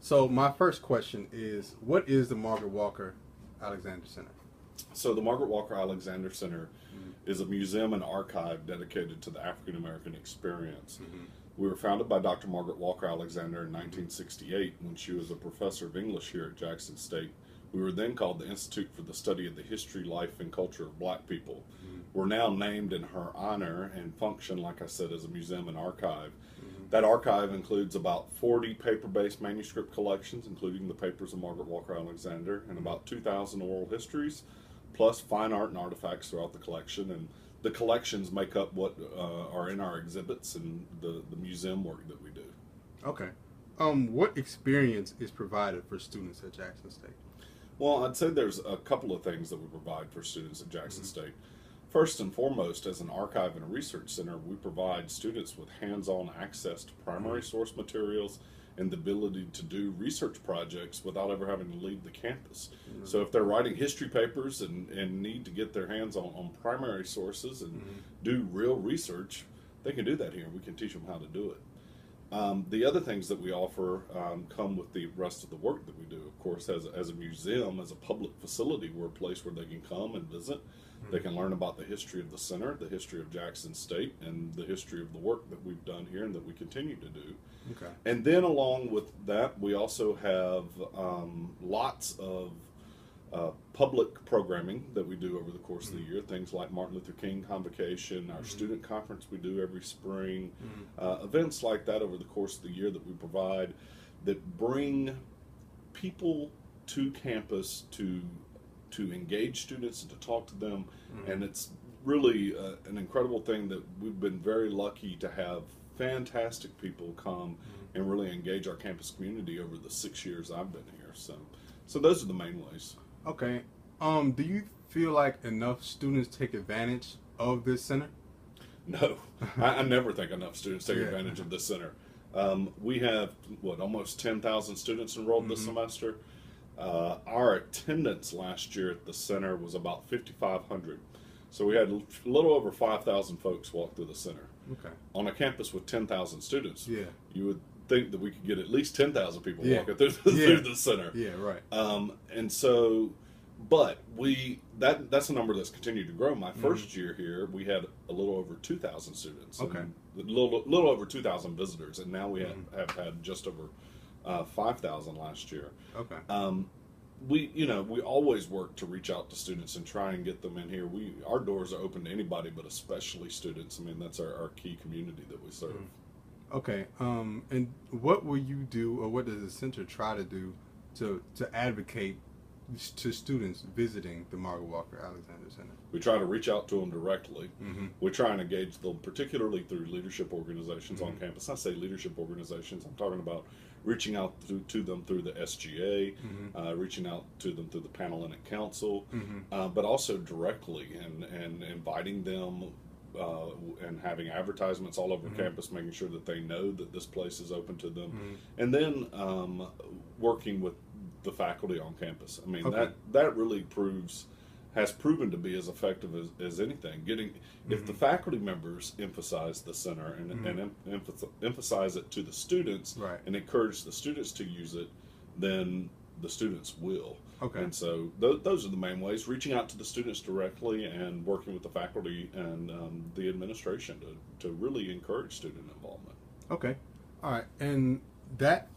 So my first question is, what is the Margaret Walker Alexander Center? So the Margaret Walker Alexander Center is a museum and archive dedicated to the African American experience. We were founded by Dr. Margaret Walker Alexander in 1968 when she was a professor of English here at Jackson State. We were then called the Institute for the Study of the History, Life, and Culture of Black People. We're now named in her honor and function, like I said, as a museum and archive. That archive includes about 40 paper-based manuscript collections, including the papers of Margaret Walker Alexander, and about 2,000 oral histories, plus fine art and artifacts throughout the collection. And the collections make up what are in our exhibits and the museum work that we do. Okay. What experience is provided for students at Jackson State? Well, I'd say there's a couple of things that we provide for students at Jackson State. First and foremost, as an archive and a research center, we provide students with hands-on access to primary source materials and the ability to do research projects without ever having to leave the campus. So if they're writing history papers and need to get their hands on primary sources and do real research, they can do that here. We can teach them how to do it. The other things that we offer come with the rest of the work that we do. Of course, as a museum, as a public facility, we're a place where they can come and visit. They can learn about the history of the center, the history of Jackson State, and the history of the work that we've done here and that we continue to do. Okay. And then along with that, we also have lots of public programming that we do over the course of the year. Things like Martin Luther King Convocation, our student conference we do every spring, events like that over the course of the year that we provide that bring people to campus to engage students and to talk to them. And it's really an incredible thing that we've been very lucky to have fantastic people come and really engage our campus community over the 6 years I've been here. So those are the main ways. Okay. Do you feel like enough students take advantage of this center? No, I never think enough students take advantage of this center. We have, almost 10,000 students enrolled this semester. Our attendance last year at the center was about 5,500. So we had a little over 5,000 folks walk through the center. Okay. On a campus with 10,000 students, Yeah. you would think that we could get at least 10,000 people Yeah. walking through the center. Yeah, right. And so, but that's a number that's continued to grow. My first year here, we had a little over 2,000 students. Okay. And a little over 2,000 visitors, and now we have had just over 5,000 last year. Okay. We always work to reach out to students and try and get them in here. Our doors are open to anybody, but especially students. I mean, that's our key community that we serve. Okay. And what will you do, or what does the center try to do to advocate to students visiting the Margaret Walker Alexander Center? We try to reach out to them directly. We try and engage them, particularly through leadership organizations on campus. I say leadership organizations, I'm talking about reaching out to them through the SGA, reaching out to them through the Panhellenic Council, but also directly and inviting them and having advertisements all over campus, making sure that they know that this place is open to them, and then working with the faculty on campus. I mean, that really has proven to be as effective as anything. If the faculty members emphasize the center and emphasize it to the students, Right. and encourage the students to use it, then the students will. Okay. And so those are the main ways: reaching out to the students directly and working with the faculty and the administration to really encourage student involvement. Okay. All right. And that